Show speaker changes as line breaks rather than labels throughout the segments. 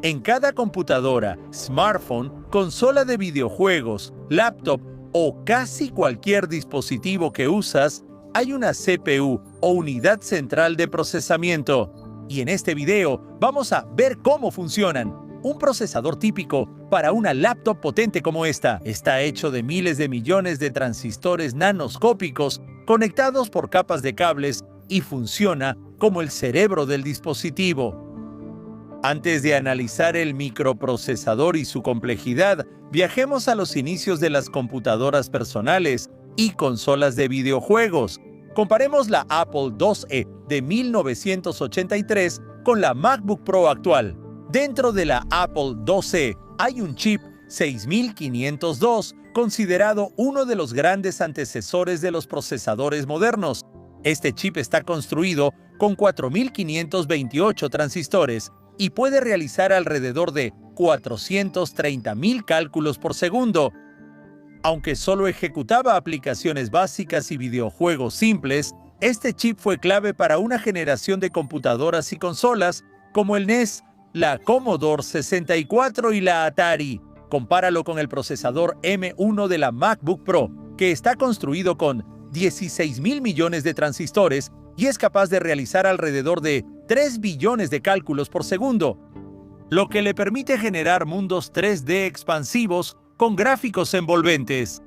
En cada computadora, smartphone, consola de videojuegos, laptop o casi cualquier dispositivo que usas, hay una CPU o unidad central de procesamiento. Y en este video vamos a ver cómo funcionan. Un procesador típico para una laptop potente como esta está hecho de miles de millones de transistores nanoscópicos conectados por capas de cables y funciona como el cerebro del dispositivo. Antes de analizar el microprocesador y su complejidad, viajemos a los inicios de las computadoras personales y consolas de videojuegos. Comparemos la Apple IIe de 1983 con la MacBook Pro actual. Dentro de la Apple IIe hay un chip 6502, considerado uno de los grandes antecesores de los procesadores modernos. Este chip está construido con 4528 transistores y puede realizar alrededor de 430.000 cálculos por segundo. Aunque solo ejecutaba aplicaciones básicas y videojuegos simples, este chip fue clave para una generación de computadoras y consolas como el NES, la Commodore 64 y la Atari. Compáralo con el procesador M1 de la MacBook Pro, que está construido con 16.000 millones de transistores y es capaz de realizar alrededor de 3 billones de cálculos por segundo, lo que le permite generar mundos 3D expansivos con gráficos envolventes.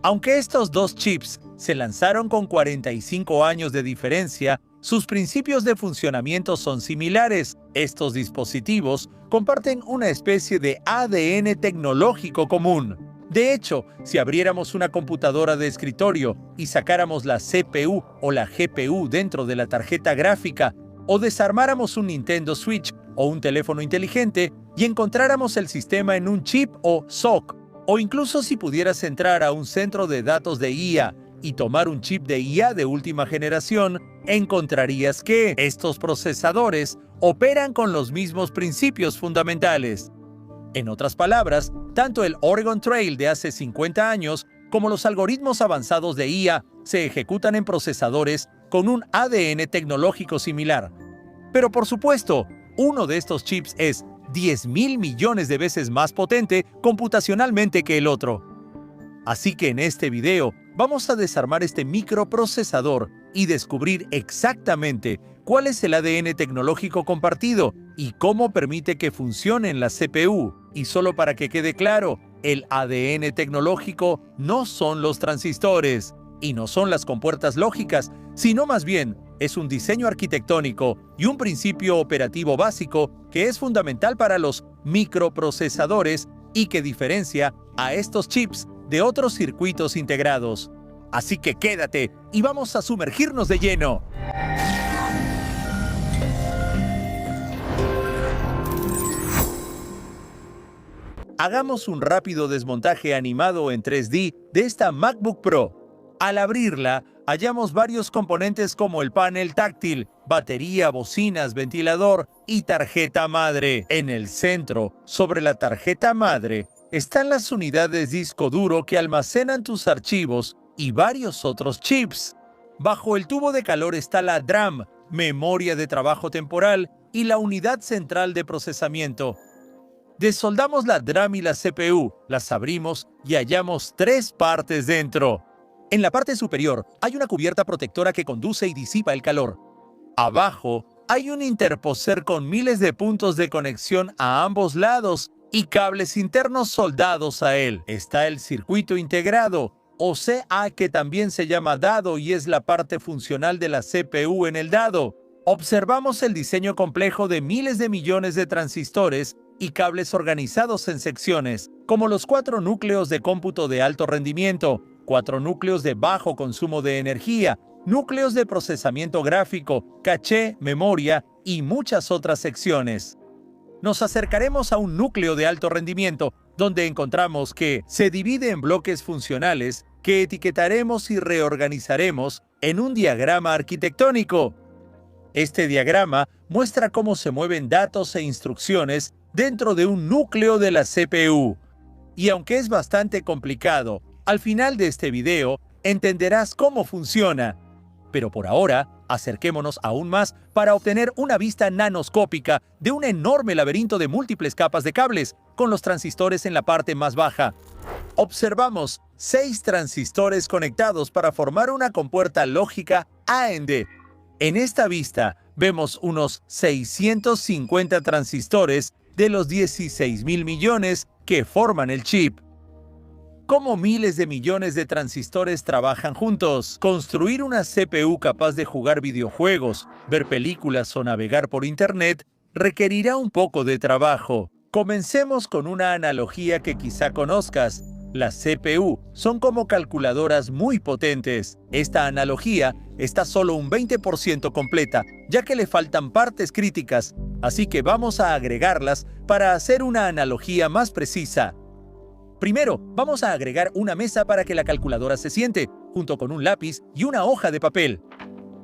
Aunque estos dos chips se lanzaron con 45 años de diferencia, sus principios de funcionamiento son similares. Estos dispositivos comparten una especie de ADN tecnológico común. De hecho, si abriéramos una computadora de escritorio y sacáramos la CPU o la GPU dentro de la tarjeta gráfica, o desarmáramos un Nintendo Switch o un teléfono inteligente y encontráramos el sistema en un chip o SoC, o incluso si pudieras entrar a un centro de datos de IA y tomar un chip de IA de última generación, encontrarías que estos procesadores operan con los mismos principios fundamentales. En otras palabras, tanto el Oregon Trail de hace 50 años como los algoritmos avanzados de IA se ejecutan en procesadores con un ADN tecnológico similar. Pero por supuesto, uno de estos chips es 10.000 millones de veces más potente computacionalmente que el otro. Así que en este video vamos a desarmar este microprocesador y descubrir exactamente cuál es el ADN tecnológico compartido y cómo permite que funcione en la CPU. Y solo para que quede claro, el ADN tecnológico no son los transistores y no son las compuertas lógicas, sino más bien es un diseño arquitectónico y un principio operativo básico que es fundamental para los microprocesadores y que diferencia a estos chips de otros circuitos integrados. Así que quédate y vamos a sumergirnos de lleno. Hagamos un rápido desmontaje animado en 3D de esta MacBook Pro. Al abrirla, hallamos varios componentes como el panel táctil, batería, bocinas, ventilador y tarjeta madre. En el centro, sobre la tarjeta madre, están las unidades disco duro que almacenan tus archivos y varios otros chips. Bajo el tubo de calor está la DRAM, memoria de trabajo temporal, y la unidad central de procesamiento. Desoldamos la DRAM y la CPU, las abrimos y hallamos 3 partes dentro. En la parte superior hay una cubierta protectora que conduce y disipa el calor. Abajo hay un interposer con miles de puntos de conexión a ambos lados y cables internos soldados a él. Está el circuito integrado, o CA, que también se llama dado y es la parte funcional de la CPU en el dado. Observamos el diseño complejo de miles de millones de transistores y cables organizados en secciones, como los 4 núcleos de cómputo de alto rendimiento, 4 núcleos de bajo consumo de energía, núcleos de procesamiento gráfico, caché, memoria y muchas otras secciones. Nos acercaremos a un núcleo de alto rendimiento, donde encontramos que se divide en bloques funcionales que etiquetaremos y reorganizaremos en un diagrama arquitectónico. Este diagrama muestra cómo se mueven datos e instrucciones dentro de un núcleo de la CPU. Y aunque es bastante complicado, al final de este video entenderás cómo funciona. Pero por ahora, acerquémonos aún más para obtener una vista nanoscópica de un enorme laberinto de múltiples capas de cables, con los transistores en la parte más baja. Observamos 6 transistores conectados para formar una compuerta lógica AND. En esta vista, vemos unos 650 transistores de los 16.000 millones que forman el chip. ¿Cómo miles de millones de transistores trabajan juntos? Construir una CPU capaz de jugar videojuegos, ver películas o navegar por Internet requerirá un poco de trabajo. Comencemos con una analogía que quizá conozcas. Las CPU son como calculadoras muy potentes. Esta analogía está solo un 20% completa, ya que le faltan partes críticas, así que vamos a agregarlas para hacer una analogía más precisa. Primero, vamos a agregar una mesa para que la calculadora se siente, junto con un lápiz y una hoja de papel.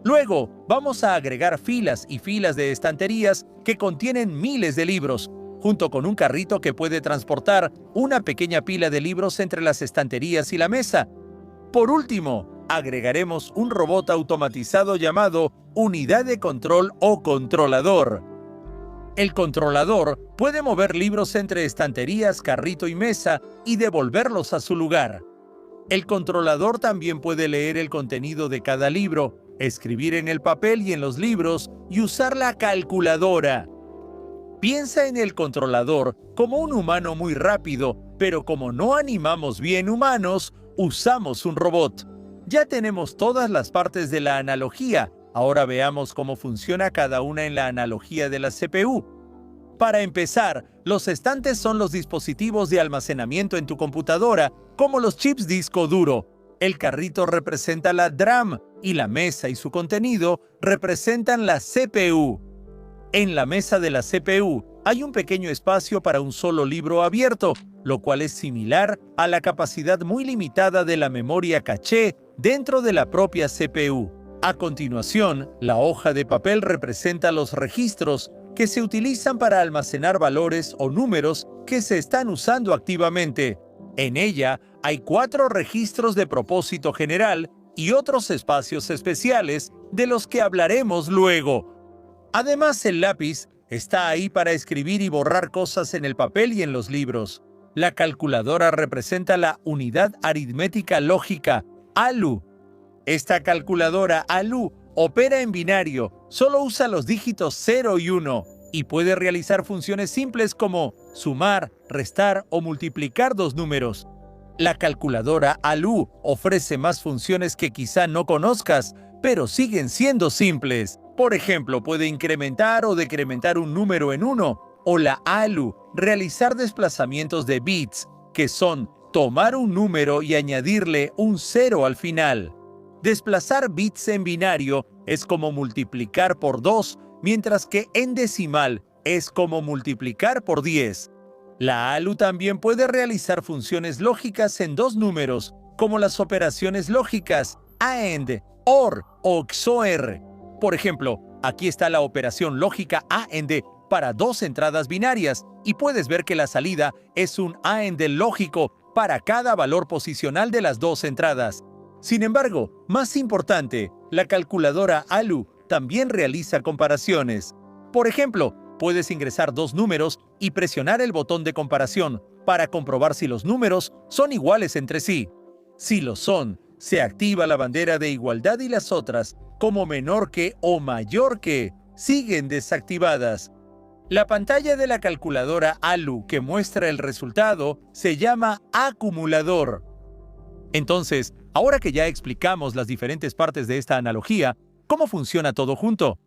Luego, vamos a agregar filas y filas de estanterías que contienen miles de libros, junto con un carrito que puede transportar una pequeña pila de libros entre las estanterías y la mesa. Por último, agregaremos un robot automatizado llamado unidad de control o controlador. El controlador puede mover libros entre estanterías, carrito y mesa y devolverlos a su lugar. El controlador también puede leer el contenido de cada libro, escribir en el papel y en los libros y usar la calculadora. Piensa en el controlador como un humano muy rápido, pero como no animamos bien humanos, usamos un robot. Ya tenemos todas las partes de la analogía. Ahora veamos cómo funciona cada una en la analogía de la CPU. Para empezar, los estantes son los dispositivos de almacenamiento en tu computadora, como los chips disco duro. El carrito representa la DRAM y la mesa y su contenido representan la CPU. En la mesa de la CPU hay un pequeño espacio para un solo libro abierto, lo cual es similar a la capacidad muy limitada de la memoria caché dentro de la propia CPU. A continuación, la hoja de papel representa los registros que se utilizan para almacenar valores o números que se están usando activamente. En ella hay 4 registros de propósito general y otros espacios especiales de los que hablaremos luego. Además, el lápiz está ahí para escribir y borrar cosas en el papel y en los libros. La calculadora representa la unidad aritmética lógica, ALU. Esta calculadora ALU opera en binario, solo usa los dígitos 0 y 1 y puede realizar funciones simples como sumar, restar o multiplicar 2 números. La calculadora ALU ofrece más funciones que quizá no conozcas, pero siguen siendo simples. Por ejemplo, puede incrementar o decrementar un número en 1, o la ALU realizar desplazamientos de bits, que son tomar un número y añadirle un 0 al final. Desplazar bits en binario es como multiplicar por 2, mientras que en decimal es como multiplicar por 10. La ALU también puede realizar funciones lógicas en 2 números, como las operaciones lógicas AND, OR o XOR. Por ejemplo, aquí está la operación lógica AND para 2 entradas binarias y puedes ver que la salida es un AND lógico para cada valor posicional de las 2 entradas. Sin embargo, más importante, la calculadora ALU también realiza comparaciones. Por ejemplo, puedes ingresar 2 números y presionar el botón de comparación para comprobar si los números son iguales entre sí. Si lo son, se activa la bandera de igualdad y las otras, como menor que o mayor que, siguen desactivadas. La pantalla de la calculadora ALU que muestra el resultado se llama acumulador. Entonces, ahora que ya explicamos las diferentes partes de esta analogía, ¿cómo funciona todo junto?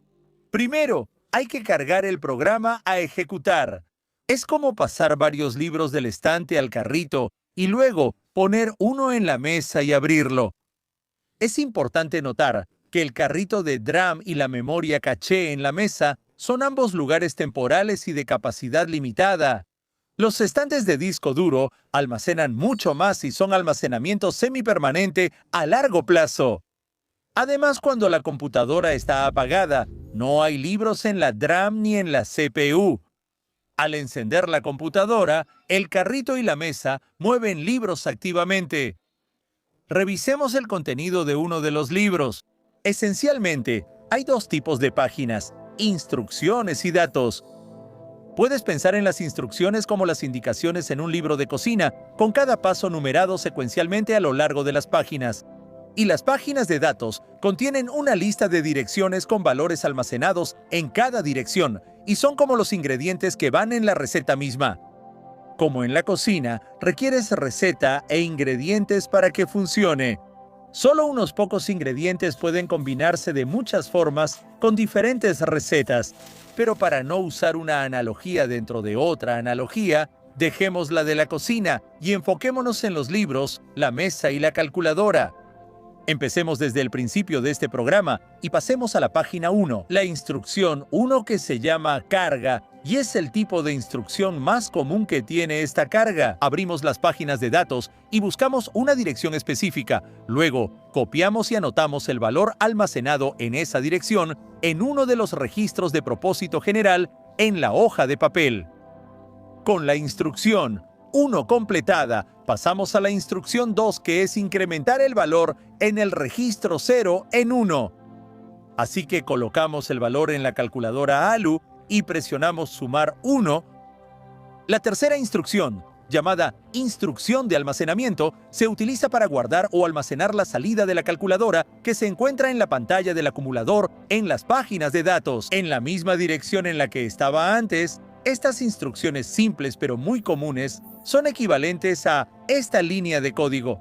Primero, hay que cargar el programa a ejecutar. Es como pasar varios libros del estante al carrito y luego poner uno en la mesa y abrirlo. Es importante notar que el carrito de DRAM y la memoria caché en la mesa son ambos lugares temporales y de capacidad limitada. Los estantes de disco duro almacenan mucho más y son almacenamiento semipermanente a largo plazo. Además, cuando la computadora está apagada, no hay libros en la DRAM ni en la CPU. Al encender la computadora, el carrito y la mesa mueven libros activamente. Revisemos el contenido de uno de los libros. Esencialmente, hay dos tipos de páginas: instrucciones y datos. Puedes pensar en las instrucciones como las indicaciones en un libro de cocina, con cada paso numerado secuencialmente a lo largo de las páginas. Y las páginas de datos contienen una lista de direcciones con valores almacenados en cada dirección, y son como los ingredientes que van en la receta misma. Como en la cocina, requieres receta e ingredientes para que funcione. Solo unos pocos ingredientes pueden combinarse de muchas formas con diferentes recetas, pero para no usar una analogía dentro de otra analogía, dejemos la de la cocina y enfoquémonos en los libros, la mesa y la calculadora. Empecemos desde el principio de este programa y pasemos a la página 1, la instrucción 1, que se llama carga, y es el tipo de instrucción más común que tiene esta carga. Abrimos las páginas de datos y buscamos una dirección específica. Luego, copiamos y anotamos el valor almacenado en esa dirección en uno de los registros de propósito general en la hoja de papel. Con la instrucción 1 completada, pasamos a la instrucción 2, que es incrementar el valor en el registro 0 en 1. Así que colocamos el valor en la calculadora ALU y presionamos sumar 1. La tercera instrucción, llamada instrucción de almacenamiento, se utiliza para guardar o almacenar la salida de la calculadora, que se encuentra en la pantalla del acumulador en las páginas de datos, en la misma dirección en la que estaba antes. Estas instrucciones simples pero muy comunes son equivalentes a esta línea de código.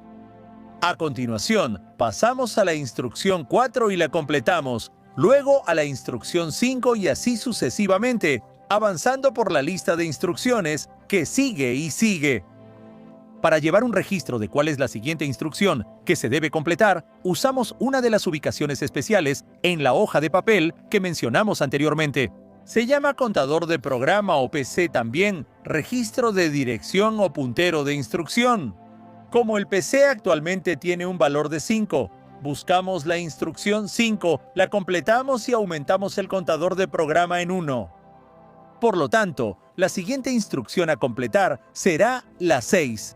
A continuación, pasamos a la instrucción 4 y la completamos, luego a la instrucción 5 y así sucesivamente, avanzando por la lista de instrucciones que sigue y sigue. Para llevar un registro de cuál es la siguiente instrucción que se debe completar, usamos una de las ubicaciones especiales en la hoja de papel que mencionamos anteriormente. Se llama contador de programa o PC, también registro de dirección o puntero de instrucción. Como el PC actualmente tiene un valor de 5, buscamos la instrucción 5, la completamos y aumentamos el contador de programa en 1. Por lo tanto, la siguiente instrucción a completar será la 6.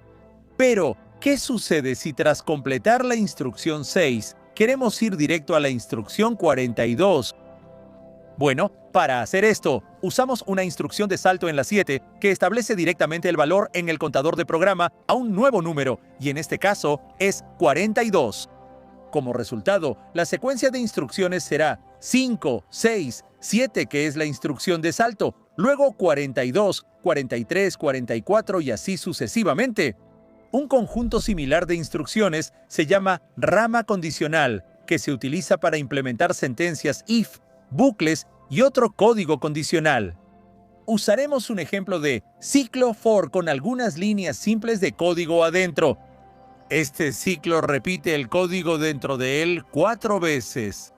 Pero, ¿qué sucede si tras completar la instrucción 6 queremos ir directo a la instrucción 42? Bueno, para hacer esto, usamos una instrucción de salto en la 7 que establece directamente el valor en el contador de programa a un nuevo número, y en este caso es 42. Como resultado, la secuencia de instrucciones será 5, 6, 7, que es la instrucción de salto, luego 42, 43, 44 y así sucesivamente. Un conjunto similar de instrucciones se llama rama condicional, que se utiliza para implementar sentencias if, bucles y otro código condicional. Usaremos un ejemplo de ciclo for con algunas líneas simples de código adentro. Este ciclo repite el código dentro de él 4 veces.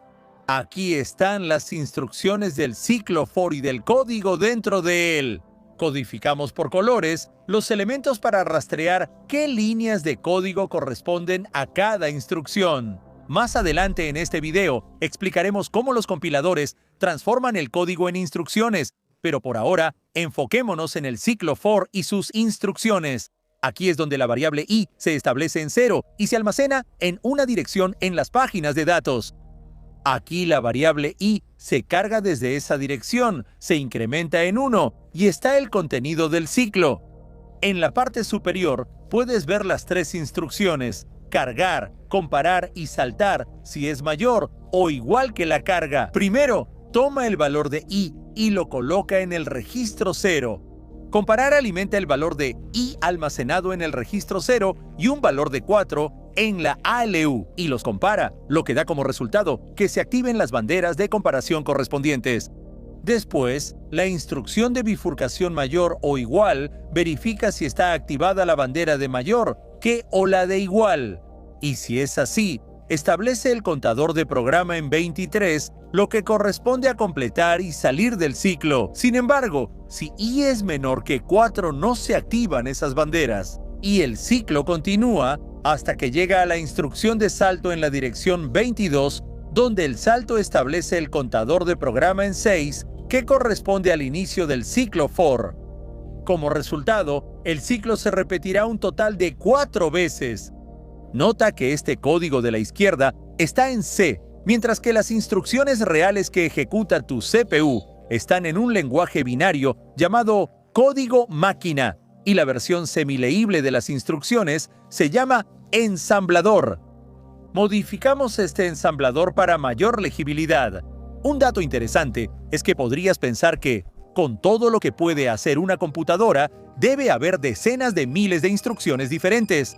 Aquí están las instrucciones del ciclo for y del código dentro de él. Codificamos por colores los elementos para rastrear qué líneas de código corresponden a cada instrucción. Más adelante en este video explicaremos cómo los compiladores transforman el código en instrucciones, pero por ahora enfoquémonos en el ciclo for y sus instrucciones. Aquí es donde la variable i se establece en 0 y se almacena en una dirección en las páginas de datos. Aquí la variable i se carga desde esa dirección, se incrementa en 1 y está el contenido del ciclo. En la parte superior puedes ver las 3 instrucciones: cargar, comparar y saltar si es mayor o igual que la carga. Primero, toma el valor de i y lo coloca en el registro 0. Comparar alimenta el valor de i almacenado en el registro 0 y un valor de 4 en la ALU y los compara, lo que da como resultado que se activen las banderas de comparación correspondientes. Después, la instrucción de bifurcación mayor o igual verifica si está activada la bandera de mayor que o la de igual. Y si es así, establece el contador de programa en 23, lo que corresponde a completar y salir del ciclo. Sin embargo, si i es menor que 4, no se activan esas banderas, y el ciclo continúa hasta que llega a la instrucción de salto en la dirección 22, donde el salto establece el contador de programa en 6, que corresponde al inicio del ciclo for. Como resultado, el ciclo se repetirá un total de 4 veces. Nota que este código de la izquierda está en C, mientras que las instrucciones reales que ejecuta tu CPU están en un lenguaje binario llamado código máquina, y la versión semileíble de las instrucciones se llama ensamblador. Modificamos este ensamblador para mayor legibilidad. Un dato interesante es que podrías pensar que, con todo lo que puede hacer una computadora, debe haber decenas de miles de instrucciones diferentes.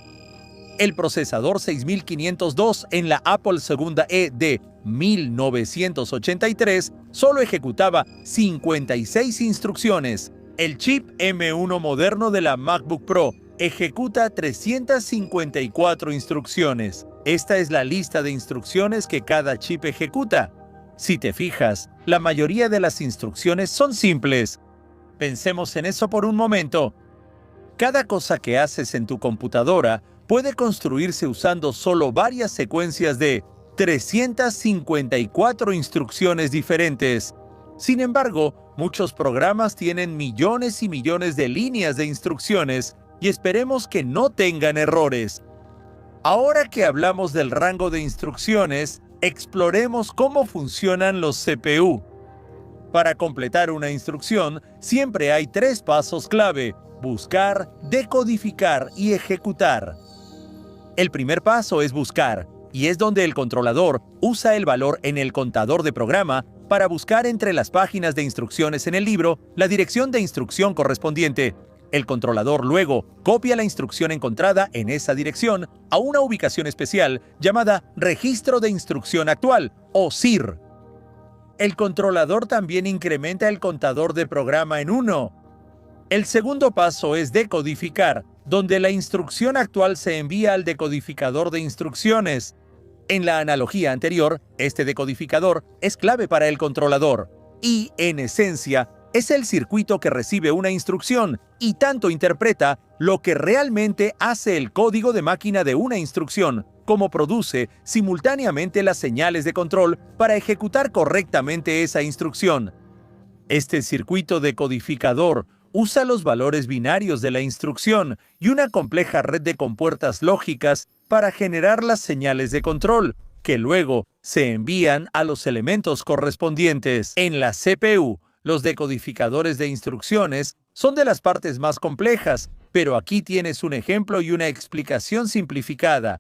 El procesador 6502 en la Apple IIe de 1983 solo ejecutaba 56 instrucciones. El chip M1 moderno de la MacBook Pro ejecuta 354 instrucciones. Esta es la lista de instrucciones que cada chip ejecuta. Si te fijas, la mayoría de las instrucciones son simples. Pensemos en eso por un momento. Cada cosa que haces en tu computadora puede construirse usando solo varias secuencias de 354 instrucciones diferentes. Sin embargo, muchos programas tienen millones y millones de líneas de instrucciones y esperemos que no tengan errores. Ahora que hablamos del rango de instrucciones, exploremos cómo funcionan los CPU. Para completar una instrucción, siempre hay 3 pasos clave: buscar, decodificar y ejecutar. El primer paso es buscar, y es donde el controlador usa el valor en el contador de programa para buscar entre las páginas de instrucciones en el libro la dirección de instrucción correspondiente. El controlador luego copia la instrucción encontrada en esa dirección a una ubicación especial llamada registro de instrucción actual, o SIR. El controlador también incrementa el contador de programa en 1. El segundo paso es decodificar, donde la instrucción actual se envía al decodificador de instrucciones. En la analogía anterior, este decodificador es clave para el controlador y, en esencia, es el circuito que recibe una instrucción y tanto interpreta lo que realmente hace el código de máquina de una instrucción, como produce simultáneamente las señales de control para ejecutar correctamente esa instrucción. Este circuito decodificador usa los valores binarios de la instrucción y una compleja red de compuertas lógicas para generar las señales de control, que luego se envían a los elementos correspondientes. En la CPU, los decodificadores de instrucciones son de las partes más complejas, pero aquí tienes un ejemplo y una explicación simplificada.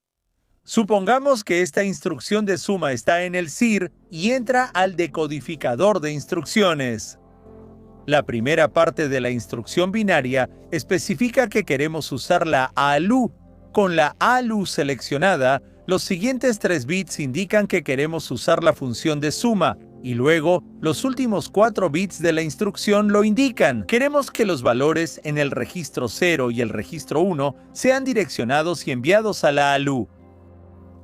Supongamos que esta instrucción de suma está en el SIR y entra al decodificador de instrucciones. La primera parte de la instrucción binaria especifica que queremos usar la ALU. Con la ALU seleccionada, los siguientes 3 bits indican que queremos usar la función de suma, y luego los últimos 4 bits de la instrucción lo indican. Queremos que los valores en el registro 0 y el registro 1 sean direccionados y enviados a la ALU.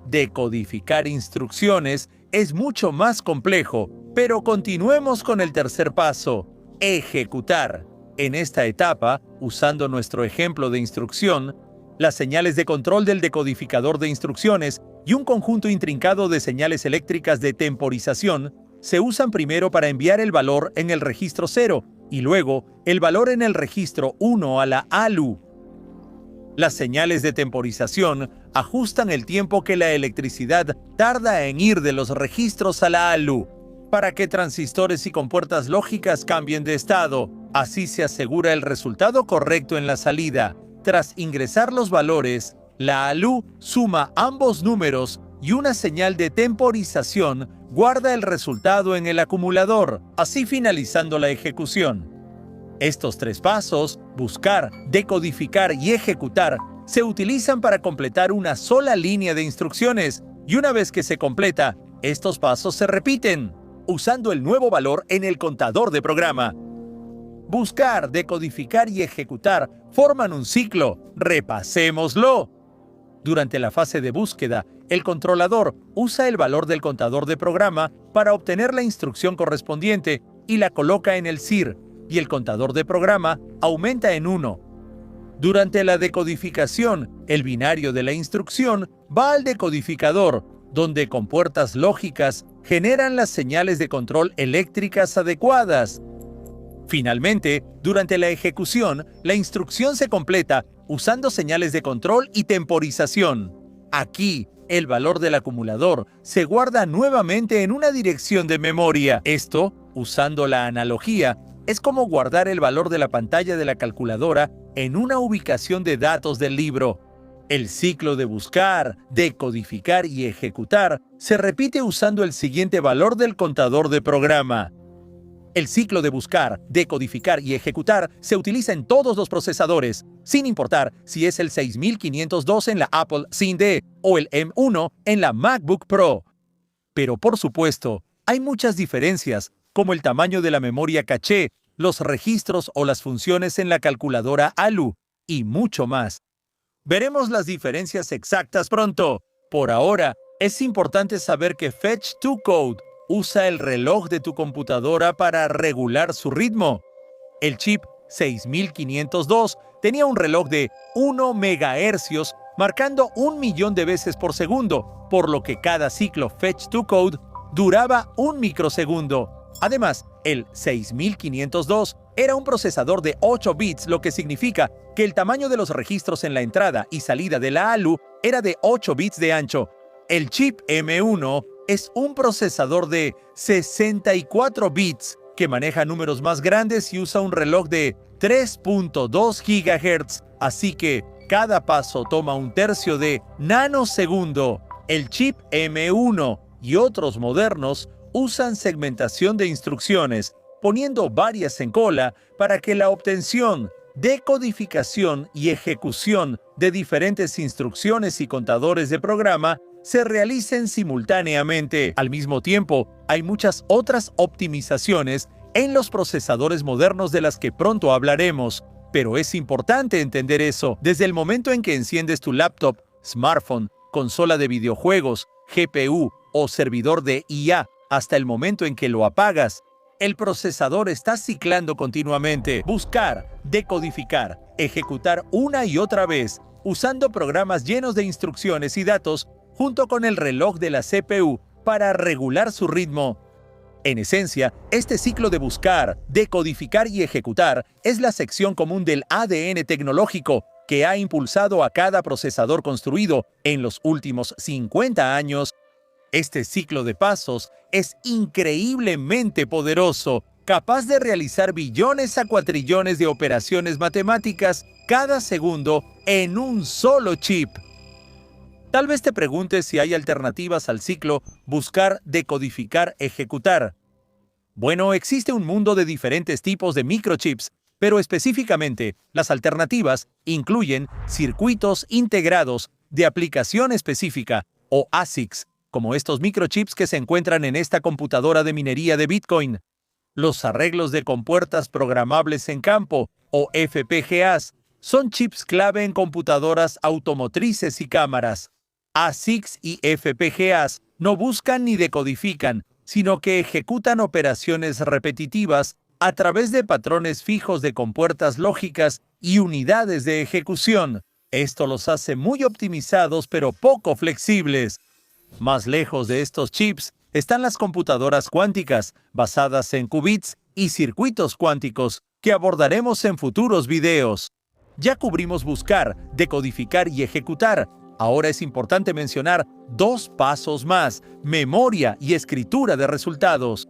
Decodificar instrucciones es mucho más complejo, pero continuemos con el tercer paso: ejecutar. En esta etapa, usando nuestro ejemplo de instrucción, las señales de control del decodificador de instrucciones y un conjunto intrincado de señales eléctricas de temporización se usan primero para enviar el valor en el registro 0 y luego el valor en el registro 1 a la ALU. Las señales de temporización ajustan el tiempo que la electricidad tarda en ir de los registros a la ALU para que transistores y compuertas lógicas cambien de estado. Así se asegura el resultado correcto en la salida. Tras ingresar los valores, la ALU suma ambos números y una señal de temporización guarda el resultado en el acumulador, así finalizando la ejecución. Estos 3 pasos, buscar, decodificar y ejecutar, se utilizan para completar una sola línea de instrucciones, y una vez que se completa, estos pasos se repiten, usando el nuevo valor en el contador de programa. Buscar, decodificar y ejecutar forman un ciclo. Repasémoslo. Durante la fase de búsqueda, el controlador usa el valor del contador de programa para obtener la instrucción correspondiente y la coloca en el SIR, y el contador de programa aumenta en 1. Durante la decodificación, el binario de la instrucción va al decodificador, donde compuertas lógicas generan las señales de control eléctricas adecuadas. Finalmente, durante la ejecución, la instrucción se completa usando señales de control y temporización. Aquí, el valor del acumulador se guarda nuevamente en una dirección de memoria. Esto, usando la analogía, es como guardar el valor de la pantalla de la calculadora en una ubicación de datos del libro. El ciclo de buscar, decodificar y ejecutar se repite usando el siguiente valor del contador de programa. El ciclo de buscar, decodificar y ejecutar se utiliza en todos los procesadores, sin importar si es el 6502 en la Apple Sinclair o el M1 en la MacBook Pro. Pero por supuesto, hay muchas diferencias, como el tamaño de la memoria caché, los registros o las funciones en la calculadora ALU, y mucho más. Veremos las diferencias exactas pronto. Por ahora, es importante saber que Fetch2Code usa el reloj de tu computadora para regular su ritmo. El chip 6502 tenía un reloj de 1 MHz marcando 1.000.000 de veces por segundo, por lo que cada ciclo Fetch2Code duraba 1 microsegundo. Además, el 6502 era un procesador de 8 bits, lo que significa que el tamaño de los registros en la entrada y salida de la ALU era de 8 bits de ancho. El chip M1 es un procesador de 64 bits que maneja números más grandes y usa un reloj de 3.2 GHz, así que cada paso toma un tercio de nanosegundo. El chip M1 y otros modernos usan segmentación de instrucciones, poniendo varias en cola para que la obtención, decodificación y ejecución de diferentes instrucciones y contadores de programa se realicen simultáneamente. Al mismo tiempo, hay muchas otras optimizaciones en los procesadores modernos de las que pronto hablaremos, pero es importante entender eso. Desde el momento en que enciendes tu laptop, smartphone, consola de videojuegos, GPU o servidor de IA, hasta el momento en que lo apagas, el procesador está ciclando continuamente. Buscar, decodificar, ejecutar una y otra vez, usando programas llenos de instrucciones y datos, junto con el reloj de la CPU para regular su ritmo. En esencia, este ciclo de buscar, decodificar y ejecutar es la sección común del ADN tecnológico que ha impulsado a cada procesador construido en los últimos 50 años. Este ciclo de pasos es increíblemente poderoso, capaz de realizar billones a cuatrillones de operaciones matemáticas cada segundo en un solo chip. Tal vez te preguntes si hay alternativas al ciclo buscar, decodificar, ejecutar. Bueno, existe un mundo de diferentes tipos de microchips, pero específicamente las alternativas incluyen circuitos integrados de aplicación específica o ASICs, como estos microchips que se encuentran en esta computadora de minería de Bitcoin. Los arreglos de compuertas programables en campo o FPGAs son chips clave en computadoras automotrices y cámaras. ASICs y FPGAs no buscan ni decodifican, sino que ejecutan operaciones repetitivas a través de patrones fijos de compuertas lógicas y unidades de ejecución. Esto los hace muy optimizados pero poco flexibles. Más lejos de estos chips están las computadoras cuánticas, basadas en qubits y circuitos cuánticos, que abordaremos en futuros videos. Ya cubrimos buscar, decodificar y ejecutar. Ahora es importante mencionar dos pasos más: memoria y escritura de resultados.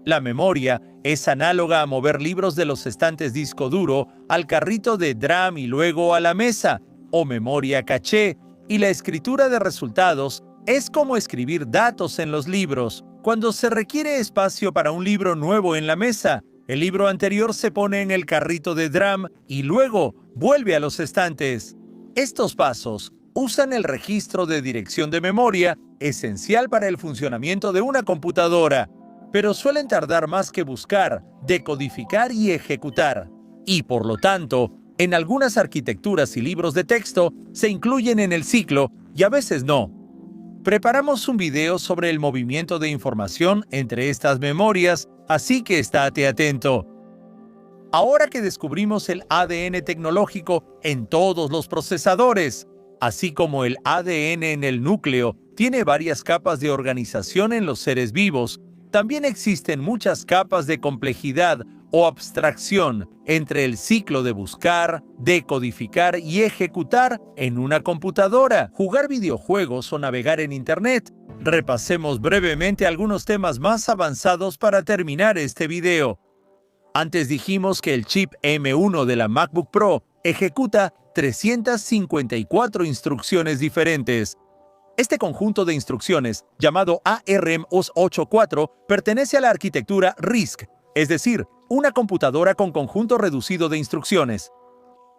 La memoria es análoga a mover libros de los estantes disco duro al carrito de DRAM y luego a la mesa, o memoria caché, y la escritura de resultados es como escribir datos en los libros. Cuando se requiere espacio para un libro nuevo en la mesa, el libro anterior se pone en el carrito de DRAM y luego vuelve a los estantes. Estos pasos usan el registro de dirección de memoria, esencial para el funcionamiento de una computadora, pero suelen tardar más que buscar, decodificar y ejecutar. Y por lo tanto, en algunas arquitecturas y libros de texto se incluyen en el ciclo y a veces no. Preparamos un video sobre el movimiento de información entre estas memorias, así que estate atento. Ahora que descubrimos el ADN tecnológico en todos los procesadores, así como el ADN en el núcleo tiene varias capas de organización en los seres vivos, también existen muchas capas de complejidad o abstracción entre el ciclo de buscar, decodificar y ejecutar en una computadora, jugar videojuegos o navegar en Internet. Repasemos brevemente algunos temas más avanzados para terminar este video. Antes dijimos que el chip M1 de la MacBook Pro ejecuta 354 instrucciones diferentes. Este conjunto de instrucciones, llamado ARM-84, pertenece a la arquitectura RISC, es decir, una computadora con conjunto reducido de instrucciones.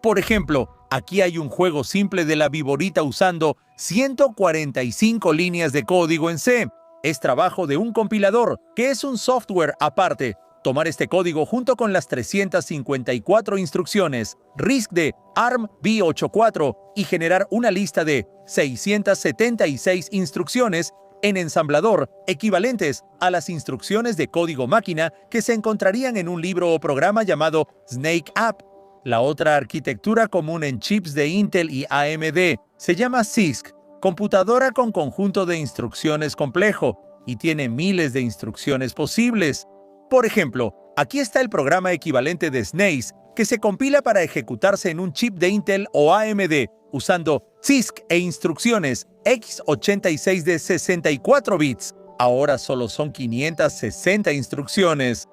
Por ejemplo, aquí hay un juego simple de la viborita usando 145 líneas de código en C. Es trabajo de un compilador, que es un software aparte. Tomar este código junto con las 354 instrucciones RISC de ARM-v84 y generar una lista de 676 instrucciones en ensamblador equivalentes a las instrucciones de código máquina que se encontrarían en un libro o programa llamado Snake App. La otra arquitectura común en chips de Intel y AMD se llama CISC, computadora con conjunto de instrucciones complejo, y tiene miles de instrucciones posibles. Por ejemplo, aquí está el programa equivalente de SNACE, que se compila para ejecutarse en un chip de Intel o AMD, usando CISC e instrucciones x86 de 64 bits. Ahora solo son 560 instrucciones.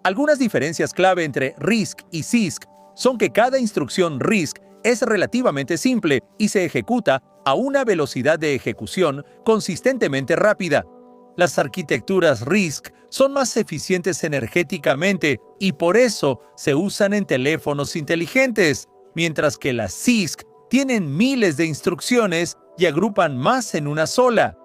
Algunas diferencias clave entre RISC y CISC son que cada instrucción RISC es relativamente simple y se ejecuta a una velocidad de ejecución consistentemente rápida. Las arquitecturas RISC son más eficientes energéticamente y por eso se usan en teléfonos inteligentes, mientras que las CISC tienen miles de instrucciones y agrupan más en una sola.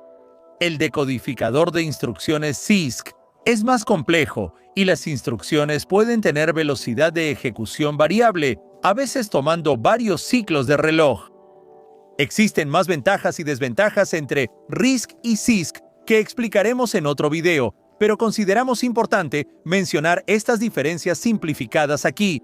El decodificador de instrucciones CISC es más complejo y las instrucciones pueden tener velocidad de ejecución variable, a veces tomando varios ciclos de reloj. Existen más ventajas y desventajas entre RISC y CISC que explicaremos en otro video, pero consideramos importante mencionar estas diferencias simplificadas aquí.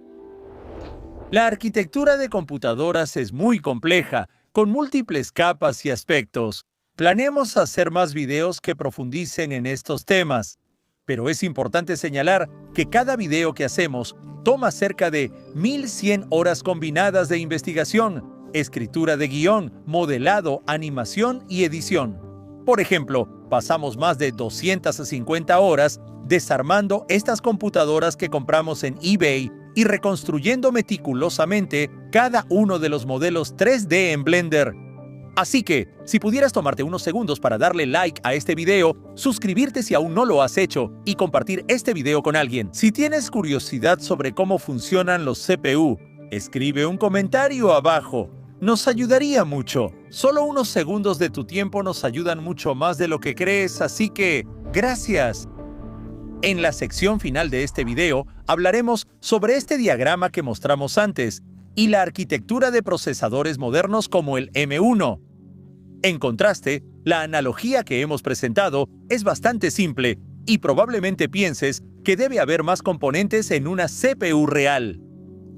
La arquitectura de computadoras es muy compleja, con múltiples capas y aspectos. Planeamos hacer más videos que profundicen en estos temas, pero es importante señalar que cada video que hacemos toma cerca de 1100 horas combinadas de investigación, escritura de guión, modelado, animación y edición. Por ejemplo, pasamos más de 250 horas desarmando estas computadoras que compramos en eBay y reconstruyendo meticulosamente cada uno de los modelos 3D en Blender. Así que, si pudieras tomarte unos segundos para darle like a este video, suscribirte si aún no lo has hecho y compartir este video con alguien. Si tienes curiosidad sobre cómo funcionan los CPU, escribe un comentario abajo. Nos ayudaría mucho. Solo unos segundos de tu tiempo nos ayudan mucho más de lo que crees, así que, gracias. En la sección final de este video, hablaremos sobre este diagrama que mostramos antes y la arquitectura de procesadores modernos como el M1. En contraste, la analogía que hemos presentado es bastante simple y probablemente pienses que debe haber más componentes en una CPU real.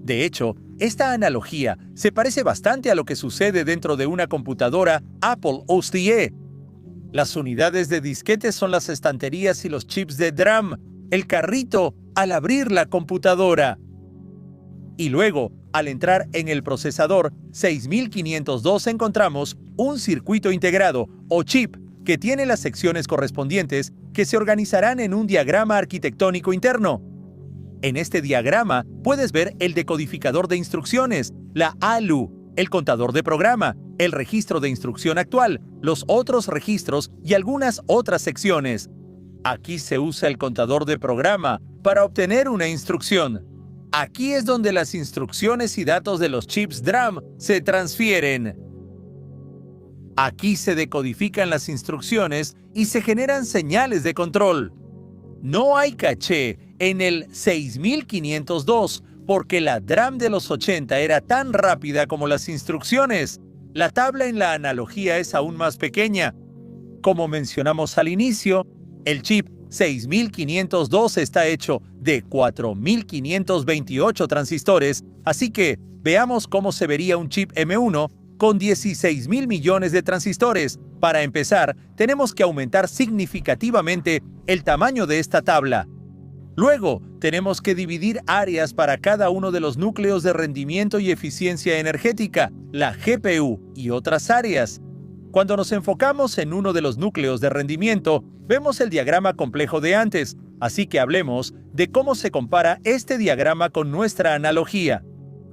De hecho, esta analogía se parece bastante a lo que sucede dentro de una computadora Apple OSTE. Las unidades de disquetes son las estanterías y los chips de DRAM, el carrito al abrir la computadora. Y luego, al entrar en el procesador 6502 encontramos un circuito integrado o chip que tiene las secciones correspondientes que se organizarán en un diagrama arquitectónico interno. En este diagrama puedes ver el decodificador de instrucciones, la ALU, el contador de programa, el registro de instrucción actual, los otros registros y algunas otras secciones. Aquí se usa el contador de programa para obtener una instrucción. Aquí es donde las instrucciones y datos de los chips DRAM se transfieren. Aquí se decodifican las instrucciones y se generan señales de control. No hay caché en el 6502 porque la DRAM de los 80 era tan rápida como las instrucciones. La tabla en la analogía es aún más pequeña. Como mencionamos al inicio, el chip 6502 está hecho de 4528 transistores, así que veamos cómo se vería un chip M1 con 16.000 millones de transistores. Para empezar, tenemos que aumentar significativamente el tamaño de esta tabla. Luego, tenemos que dividir áreas para cada uno de los núcleos de rendimiento y eficiencia energética, la GPU y otras áreas. Cuando nos enfocamos en uno de los núcleos de rendimiento, vemos el diagrama complejo de antes, así que hablemos de cómo se compara este diagrama con nuestra analogía.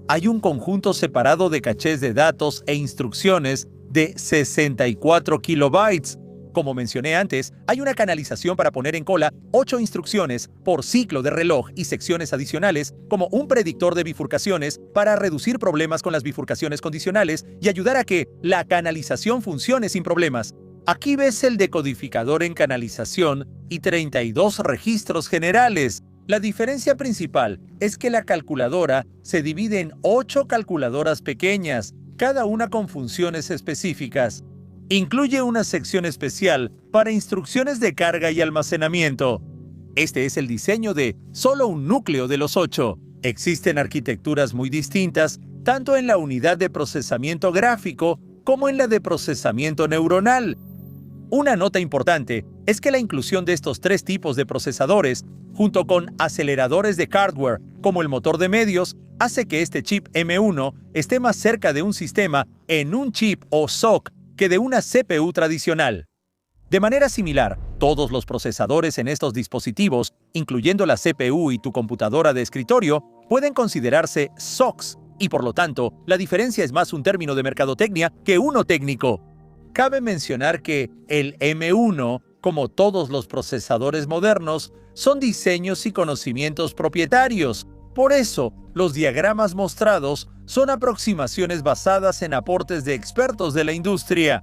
Hay un conjunto separado de cachés de datos e instrucciones de 64 kilobytes. Como mencioné antes, hay una canalización para poner en cola 8 instrucciones por ciclo de reloj y secciones adicionales como un predictor de bifurcaciones para reducir problemas con las bifurcaciones condicionales y ayudar a que la canalización funcione sin problemas. Aquí ves el decodificador en canalización y 32 registros generales. La diferencia principal es que la calculadora se divide en 8 calculadoras pequeñas, cada una con funciones específicas. Incluye una sección especial para instrucciones de carga y almacenamiento. Este es el diseño de solo un núcleo de los 8. Existen arquitecturas muy distintas, tanto en la unidad de procesamiento gráfico como en la de procesamiento neuronal. Una nota importante es que la inclusión de estos 3 tipos de procesadores, junto con aceleradores de hardware como el motor de medios, hace que este chip M1 esté más cerca de un sistema en un chip o SoC que de una CPU tradicional. De manera similar, todos los procesadores en estos dispositivos, incluyendo la CPU y tu computadora de escritorio, pueden considerarse SoCs, y por lo tanto, la diferencia es más un término de mercadotecnia que uno técnico. Cabe mencionar que el M1, como todos los procesadores modernos, son diseños y conocimientos propietarios. Por eso, los diagramas mostrados son aproximaciones basadas en aportes de expertos de la industria.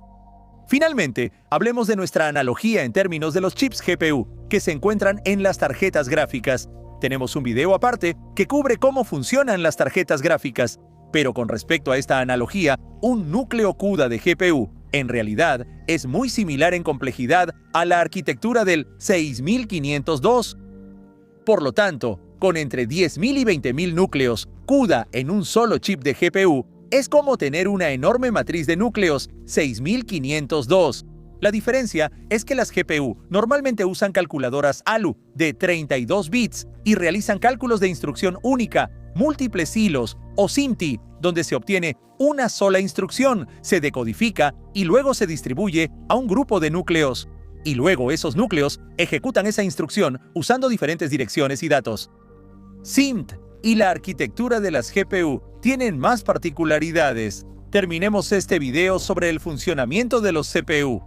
Finalmente, hablemos de nuestra analogía en términos de los chips GPU, que se encuentran en las tarjetas gráficas. Tenemos un video aparte que cubre cómo funcionan las tarjetas gráficas, pero con respecto a esta analogía, un núcleo CUDA de GPU, en realidad, es muy similar en complejidad a la arquitectura del 6502. Por lo tanto, con entre 10.000 y 20.000 núcleos CUDA en un solo chip de GPU, es como tener una enorme matriz de núcleos 6502. La diferencia es que las GPU normalmente usan calculadoras ALU de 32 bits y realizan cálculos de instrucción única, múltiples hilos o SIMT, donde se obtiene una sola instrucción, se decodifica y luego se distribuye a un grupo de núcleos. Y luego esos núcleos ejecutan esa instrucción usando diferentes direcciones y datos. SIMT y la arquitectura de las GPU tienen más particularidades. Terminemos este video sobre el funcionamiento de los CPU.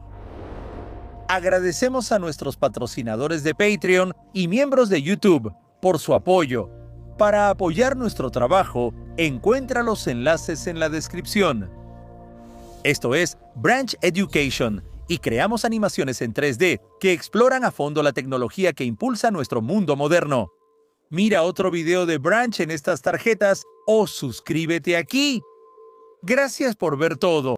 Agradecemos a nuestros patrocinadores de Patreon y miembros de YouTube por su apoyo. Para apoyar nuestro trabajo, encuentra los enlaces en la descripción. Esto es Branch Education, y creamos animaciones en 3D que exploran a fondo la tecnología que impulsa nuestro mundo moderno. Mira otro video de Branch en estas tarjetas o suscríbete aquí. Gracias por ver todo.